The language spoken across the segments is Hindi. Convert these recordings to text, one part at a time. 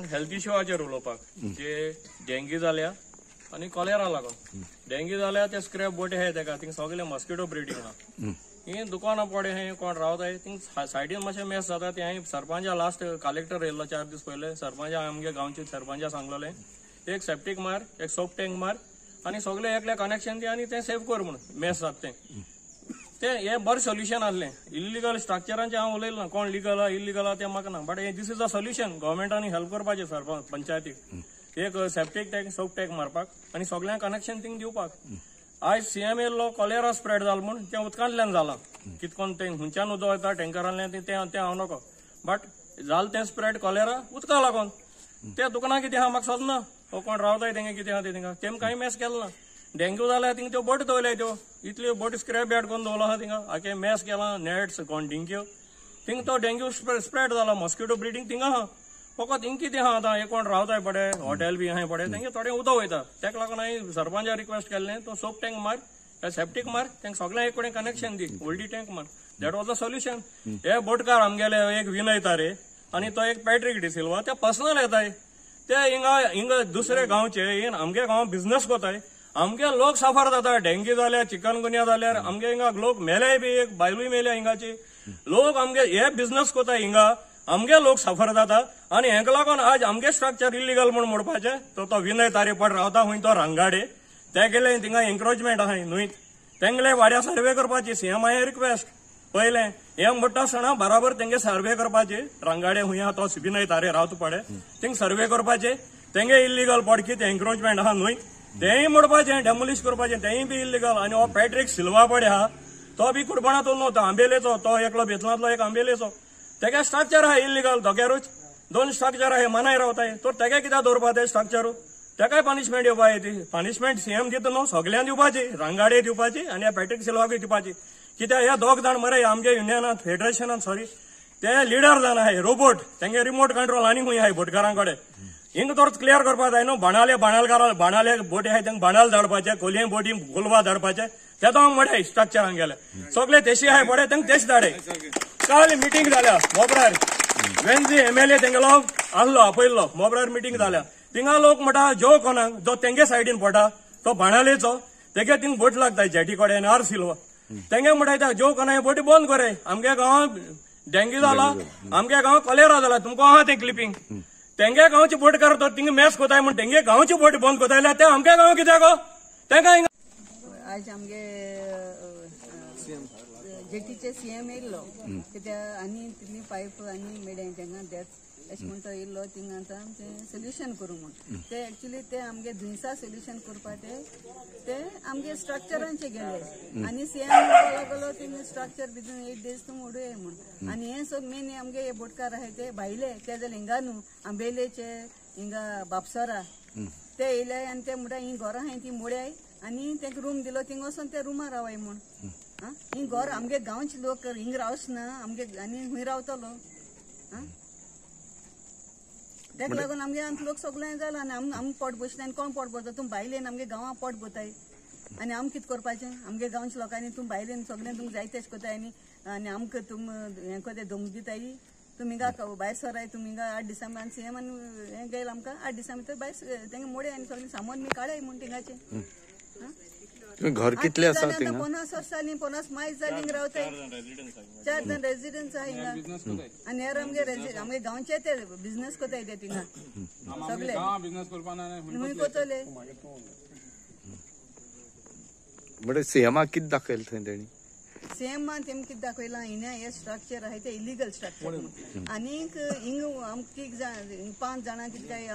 हेल्थ इश्यूचेर उलोवपाक जे डेंग्यू जाल्या आनी कॉलेरा लागून डेंग्यू जाल्या ते स्क्रॅप बोटी आहाय तेका थिंग सगळे मॉस्किटो ब्रिडींग आहा ही दुकानां पडे हे कोण रावताय थिंग सायडीन मातशें मेस जाता ते हांवें सरपंचा लास्ट कलेक्टर येयल्लो 4 दीस पयले सरपंचा आमगे गांवचे सरपंचा सांगलोले एक सेप्टीक मार एक सोप टँक मार आनी सगळे एकले कनेक्शन दी आनी ते सेव कर म्हूण मेस जाता ते हे बरें सोल्युशन आसलें इल्लीगल स्ट्रक्चरांचें हांव उलयलो ना कोण लिगल इल्लीगल ते म्हाका ना but this is a solution गव्हर्मेंटानी हेल्प करपाचें सरपंच पंचायतीक एक सेप्टीक टँक सोप टँक मारपाक आनी सगळ्यांक कनेक्शन थिंग दिवपाक आज सीएम येयल्लो कॉलेरा स्प्रेड जालो म्हूण तें उदकांतल्यान जालां कितकोन तें हुंच्यान उदक येता टँकरांतल्यान तें हांव नको बट जालें तें स्प्रेड कॉलेरा उदका लागून ते दुकानां कितें आहा म्हाका सोदना हो कोण रावताय तेंगे कितें आहा तेंगा तेम कांय मेस केलो ना डेंग्यू जाल्यार थिंग त्यो बोटी दवरल्याय त्यो इतल्यो बोटी स्क्रॅप बॅट करून दवरलो आहा थिंगा आखे मेस केला नेट्स कोण डिंक्यो थिंग तो डेंग्यू स्प्रेड जाला मॉस्किटो ब्रिडींग थिंग आहा फकत हिंग कितें आहा आतां हे कोण रावताय पडे हॉटेल बी आहाय पडे तेंगे थोडें उदक वयता तेका लागून हांवें सरपंचा रिक्वेस्ट केल्लें तो सोप टँक मार सेप्टीक मार तेंका सगळ्यांक एक कडेन कनेक्शन दी व्हडली टँक मार दॅट वॉज द सोल्युशन हे बोटकार आमगेले एक विनय तारे आनी तो एक पॅट्रीक डिसिल्वा ते पर्सनल येताय ते हिंगा दुसरे गांवचे आमगे गांव बिझनेस कोताय आमगे लोक सफर जाता डेंग्यू जाल्यार चिकनगुनिया जाल्यार आमगे हिंगा लोक मेले बी एक बायलूय मेल्या हिंगाची लोक आमगे हे बिझनेस कोताय हिंगा आमगे लोक सफर जाता आनी हेका लागून आज आमगे स्ट्रक्चर इल्लीगल म्हूण म्हणपाचें तो विनय तारे पड रावता हुंय तो रांगाडे ते गेले थिंगा एन्क्रोचमेंट आहाय न्हूत तेंगले वाड्या सर्वे करपाची सीएमआय रिक्वेस्ट पयलें हे म्हणटा आसतना बराबर तेंगे सर्वे करपाचे रांगाडे हुंय आहा तो विनय तारे रावता पडे थिंग सर्वे करपाचे तेंगे इल्लीगल पडकी ते एन्क्रोचमेंट आहा न्हूय तेंय मोडपाचें डेमोलिश करपाचें तेंय बी इल्लीगल आनी हो पॅट्रीक सिल्वा पडे आहा तो बी कुडपणाचो न्हू तो आंबेलेचो तो एकलो बेतलांतलो एक आंबेलेचो तेगे स्ट्रक्चर आहा इल्लीगल धोक्यारूच 2 स्ट्रक्चर आहाय मनाय रावताय तो तेगे कित्याक दवरपा ते स्ट्रक्चरू तेकाय पनिशमेंट दिवपाय ती पनिशमेंट सीएम दिता न्हू सगळ्यांक दिवपाची रांगाडे दिवपाची आनी ह्या पॅट्रीक सिल्वाकूय दिवपाची कित्याक हे दोग जाण मरे आमगे युनियनात फेडरेशनात सॉरी ते लिडर जावन आहाय रोबोट तेंगे रिमोट कंट्रोल आनी खूंय आहाय भोटकारां कडेन हिंग तोच क्लियर करपा जाय न्हू बाणाले बोटी आहाय तेंका बाणाल धाडपाचे कोलये बोटी गुलबा धाडपाचे ते तो मडे स्ट्रक्चरांक गेले सगळे तेशी आहाय पडे तेंका तेच धाडे काल मिटींग जाल्या मोबरार वेन्सडे एमएलए तेंगेलो आहलो आपयल्लो मोबरार मिटींग जाल्या थिंगा लोक म्हणटा जो कोणाक जो तेंगे सायडीन पडटा तो बाणालेचो तेगे थिंग बोट लागताय जेटी कडेन आर सिल्वा तेंगे म्हणटा जो कोणाक बोटी बंद करे आमगे गांवांत डेंग्यू जाला आमगे गांवांत कॉलेरा जाला तुमकां आहा तें क्लिपिंग तेंगे गांवची बोट करता थिंग मेस कोताय म्हण तेंगे गांवची बोट बंद कोतायल्या ते आमगे गांव कित्याक तेंका आज आमगे जेटीचे सीएम येयल्लो कित्याक आनी तितली पायप आनी मेळ्ळें तेंका तेंच अशें म्हण तो येयल्लो थिंग आतां तें सोल्युशन करूं म्हूण ते एक्चुली ते आमगे दुयेंसा सोल्युशन करपा ते आमगे स्ट्रक्चरांचे गेले आनी सीएम लागलो थिंग स्ट्रक्चर भितर 8 days तूं मोडूये म्हूण आनी हे सग मेन आमगे हे बोटकार आहाय ते भायले ते जाल्यार हिंगा न्हू आंबेलेचे हिंगा बापसरा ते येयले आनी ते म्हणटा ही घरां आहाय ती मोड्याय आनी तेंका रूम दिलो थिंग वचून ते रुमार रावाय म्हूण ही घर आमगे गांवचे लोक हिंग रावस ना आमगे आनी हुंय रावतलो तेका लागून आमगे लोक सगळे जाला आनी आमी पोट बसले आनी कोण पोट भरता तुम भायलेन आमगे गांवां पोट भरताय आनी आमी कितें करपाचें आमगे गांवच्या लोकांनी तुम भायलेन सगळें तुमकां जाय तेश कोताय आनी आमकां तुम हें कोताय धमकी दिताय तुमी हिंगा भायर सराय तुमी हिंगा 8 दिसां आनी सीएमान हें गेल आमकां 8 दिसां भितर भायर तेंगे मोडे आनी सगळें सामान बी काडय म्हूण थिंगाचें घर कितले आसा 50 वर्सांनी 50 मायज जाली हिंग रावताय 4 जण रेजिडेंट्स आहा हिंगा आनी हेर आमगे गांवचे ते बिझनेस कोताय ते थिंगा सगळे हुंय कोतले म्हणजे सीएमाक कितें दाखयलें थंय तेणी सीएमान तेम कितें दाखयलां हिंगा हे स्ट्रक्चर आहाय ते इलिगल स्ट्रक्चर आनीक हिंग आमकां 5 जाणां कितें काय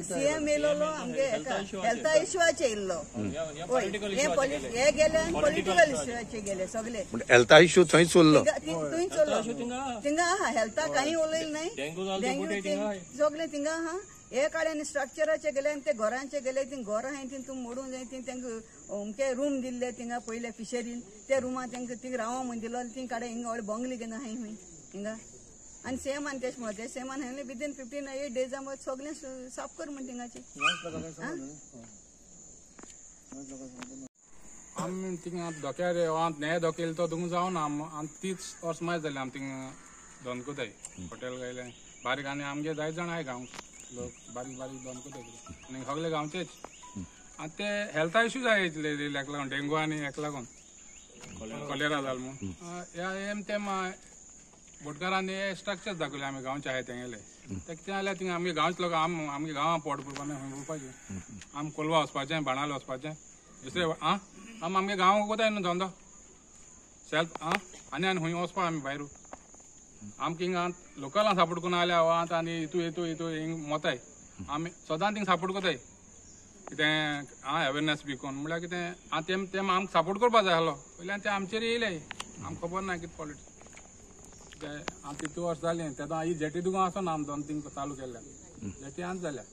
सीएम येयलो आमगे हेल्था इश्यूचे येयल्लो हे गेले आनी पॉलिटिकल इश्यूचे गेले सगळे हेल्था इश्यू थंय चल्लो थिंगा आहा हेल्था कांय उलयलें नाय डेंग्यू सगळे थिंगा आहा हे काड्यान स्ट्रक्चराचे गेले आनी ते घरांचे गेले थिंग घर आहाय थिंग तुम मोडून जाय थिंग तांकां अमके रूम दिल्ले थिंगा पयले फिशरीन ते रुमान तांकां थिंग रावो म्हण दिलो थिंग काडे हिंगा व्हडले बंगले घेवन आहाय हूंय हिंगा आनी सेमान तेश म्हणो ते सेमान हांवें विदीन 15 days सगळें साफ कर म्हण थिंगाचे आम थिंगा धोक्यार न्याय धोकेल तो तुमकां जावन आम 30 वर्स मायज जालें आम थिंगा दोन कोताय हॉटेल गायले बारीक आनी आमगे जायत जाण आहाय गांव लोक बारीक बारीक दोन कोताय आनी सगळे गांवचेच आनी ते हेल्था इश्यूज आयले हेका लागून डेंगू आनी हेका लागून कॉलेरा जाल म्हणून हेम तेम बोटकारांनी स्ट्रक्चर दाखयले आमी गांवचे आहाय तेंगेले ते कितें जाल्यार थिंगा आमगे गांवचे लोक आमगे गांवां पोट भरपाचें खंय उरपाचें आम कोलवा वचपाचें बाणाले वचपाचें दुसरे आमगे गांव कोताय न्हू धंदो सेल्फ आनी खंय वचपा आमी भायर आमकां हिंगा लोकलां सपोर्ट करून आल्या आनी हितू हिंग मोताय आमी सदां थिंग सपोर्ट कोताय कितें अवेरनेस बी कोन्न म्हळ्यार कितें तेम आमकां सपोर्ट करपा जाय आसलो वयल्यान ते आमचेर येयले आमकां खबर ना कितें पॉलिटिक्स आम 3 वर्स जालीं तेदो ही जेटी दुकान आसोना आम दोन थिंग चालू केल्या जेटी आनी जाल्या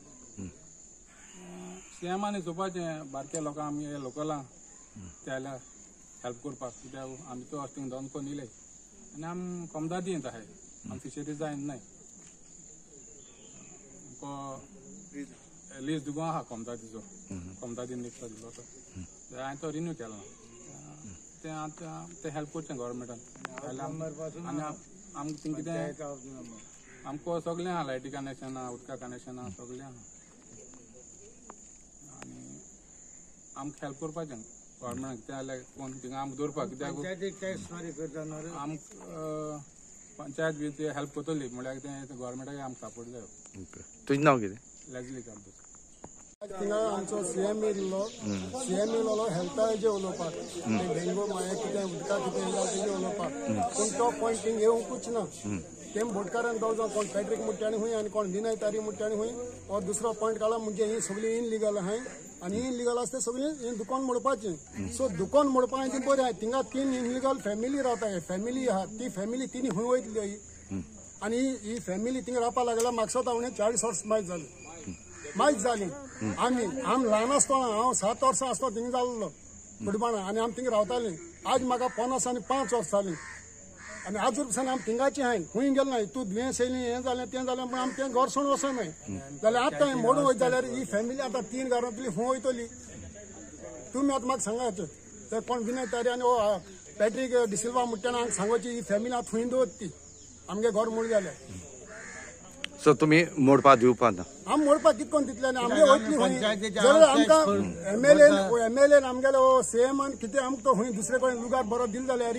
सीएमानी चोवपाचें बारके लोकांक आमगे लोकलां ते जाल्यार हेल्प करपाक कित्याक आमी तो थिंग दोन कोन्न येयले आनी आम कोमदा दियेंत आहाय आम फिशरीज जायन नाय लीज दिवं आहा कोमदादीचो कोमदादीन निकतो दिलो तो हांवें तो रिन्यू केलो ते आतां ते हेल्प करचें गव्हर्मेंटान आनी आमकां थिंग कितें आमकां सगळें आहा लायटी कनेक्शन आहा उदका कनेक्शन आहा सगळें आहा आनी आमकां हेल्प करपाचें गव्हर्मेंटाक कितें जाल्यार कोण थिंगा आमकां दवरपाक कित्याक आमकां पंचायत बी ते हेल्प करतली म्हळ्यार कितें गव्हर्मेंटाक आमकां सपोर्ट जायो तुजें नांव कितें लेजली काब्दूस थिंगा आमचो सीएम येयलो हेल्थाचे उलोवपाक डेंगू मागीर कितें उदका कितें येयला तेजे उलोवपाक पूण तो पॉयंट थिंग येवंकूच ना तेम बोटकारान तो जो कोण पॅट्रीक मुट्ट्यानी हुंय आनी कोण विनय तारी मुट्ट्यानी हुंय हो दुसरो पॉयंट काडला म्हणजे ही सगळी इनलिगल आहाय आनी इनलिगल आसता सगळी ही दुकान मोडपाचें सो दुकान मोडपा ती बरें आहाय थिंगा 3 इनलिगल फॅमिली रावताय फॅमिली आहा ती फॅमिली तिनी हुंय वयतली आनी ही फॅमिली थिंगा रावपा लागला म्हाका स्वता हांवें 40 वर्स मायज जाली आम ल्हान आसतना हांव 7 वर्सां आसतना थिंगा जाल्लो बुडबाणा आनी आमी थिंगा रावतालीं आज म्हाका 50 आनी 5 वर्स जालीं आनी आजून पसून आमी थिंगाची हाय खंय गेल नाय तूं दुयेंस येयली हें जालें तें जालें पूण आमी तें घर सोडून वचनाय जाल्यार आतां हें मोडून वयत जाल्यार ही फॅमिली आतां 3 घरांतली खंय वयतली तुमी आतां म्हाका सांगात ते कोण विनय तारी आनी पॅट्रीक डिसिल्वा मुट्ट्यान हांगा सांगोची ही फॅमिली आतां खंय दवरत ती आमगे घर मोड जाल्यार सो तुमी मोडपा दिवपा ना आम मोडपाक कितकोन दितले आमगे वयतली खंय जर आमकां एमएलए आमगेलो सीएमान कितें आमकां तो खंय दुसरे कडेन लुगार बरो दिल जाल्यार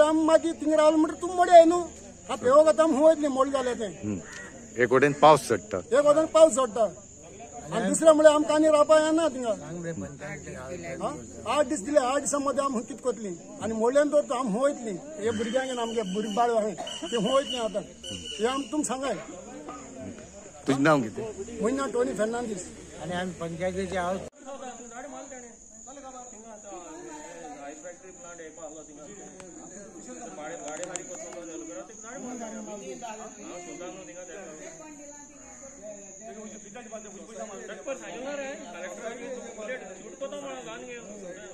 आमी मागीर थिंगा रावले म्हणटा तूं मोडे न्हू आतां ह्यो गजाल आमी वयतली मोड जालें तें एक वटेन पावस चडटा एक वटेन पावस चडटा आनी दुसरें म्हळ्यार आमकां आनी रावपा येना थिंगा 8 दीस दिले 8 दिसां मदीं आमी कितें करतलीं आनी मोडल्यान तर आमी वयतलीं हे भुरग्यांक आमगे भुरगीं बाळ आहाय ते वयतलीं आतां हे आमी तुमी सांगाय तुजें नांव कितें म्हजें नांव टोनी फेर्नांदीस आनी आमी पंचायतीचे आहोत आयस फॅक्टरी प्लांट येवपा आसलो थिंगा गाडी बारीक कलेक्टर